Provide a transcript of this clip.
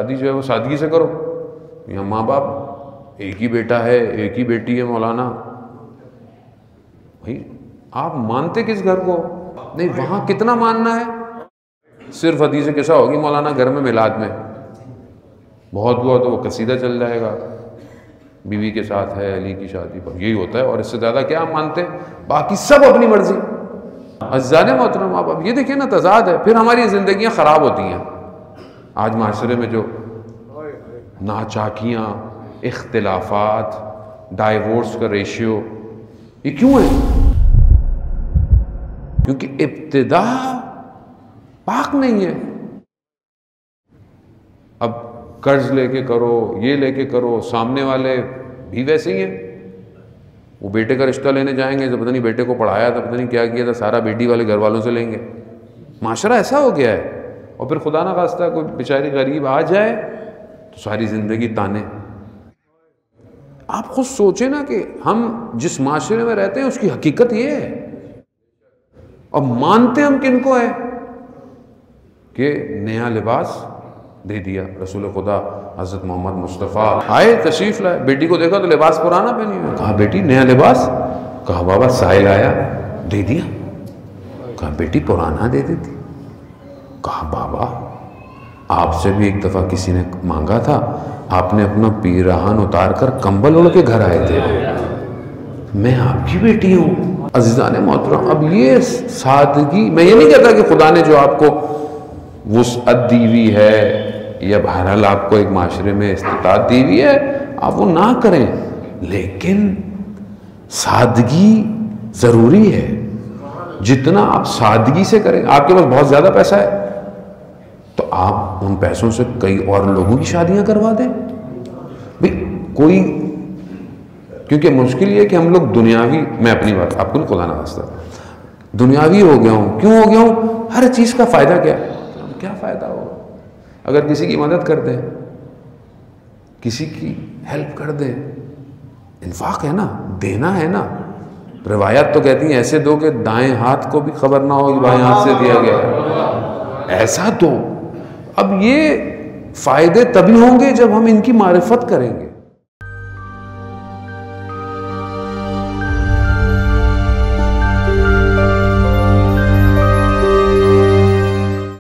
शादी जो है वो सादगी से करो। यहाँ माँ बाप, एक ही बेटा है, एक ही बेटी है मौलाना, भाई आप मानते किस घर को? नहीं, वहाँ कितना मानना है? सिर्फ हदीस कैसा होगी मौलाना घर में मिलाद में, बहुत हुआ तो वो कसीदा चल जाएगा, बीवी के साथ है अली की शादी पर, यही होता है। और इससे ज़्यादा क्या आप मानते हैं? बाकी सब अपनी मर्जी। अज़्ज़ाने मोहतरम, आप अब ये देखिए ना, तज़ाद है। फिर हमारी ज़िंदगियाँ ख़राब होती हैं। आज माशरे में जो नाचाकियाँ, इख्तिलाफात, डाइवोर्स का रेशियो, ये क्यों है? क्योंकि इब्तिदा पाक नहीं है। अब कर्ज लेके करो, ये लेके करो, सामने वाले भी वैसे ही हैं। वो बेटे का रिश्ता लेने जाएंगे तो पता नहीं बेटे को पढ़ाया था, पता नहीं क्या किया था, सारा बेटी वाले घर वालों से लेंगे। माशरा ऐसा हो गया है। और फिर खुदा ना खास्ता कोई बेचारी गरीब आ जाए तो सारी ज़िंदगी ताने। आप खुद सोचे ना कि हम जिस माशरे में रहते हैं उसकी हकीकत ये है, और मानते हम किनको है कि नया लिबास दे दिया। रसूल खुदा हज़रत मोहम्मद मुस्तफ़ा आए, तशरीफ़ लाए, बेटी को देखा तो लिबास पुराना पहनी हुई। कहा बेटी नया लिबास? कहा बाबा साहिल आया दे दिया। कहा बेटी पुराना दे देती। कहा बाबा आपसे भी एक दफ़ा किसी ने मांगा था, आपने अपना पीराहन उतार कर कंबल ओढ़ के घर आए थे, मैं आपकी बेटी हूँ। अज़ीज़ाने मोहतरम, अब ये सादगी, मैं ये नहीं कहता कि खुदा ने जो आपको वुसअत दी हुई है या बहरहाल आपको एक माशरे में इस्तिताअत दी हुई है, आप वो ना करें, लेकिन सादगी ज़रूरी है। जितना आप सादगी से करें, आपके पास बहुत ज़्यादा पैसा है तो आप उन पैसों से कई और लोगों की शादियां करवा दें भाई। कोई, क्योंकि मुश्किल ये है कि हम लोग दुनियावी, मैं अपनी बात आपको खुदा ना खास्ता दुनियावी हो गया हूँ। क्यों हो गया हूँ? हर चीज़ का फ़ायदा क्या है? क्या फ़ायदा होगा अगर किसी की मदद कर दें, किसी की हेल्प कर दें? इन्फाक है ना, देना है ना। रिवायत तो कहती हैं ऐसे दो कि दाएं हाथ को भी खबर ना हो कि बाएं हाथ से दिया गया है, ऐसा दो। अब ये फ़ायदे तभी होंगे जब हम इनकी मारिफत करेंगे।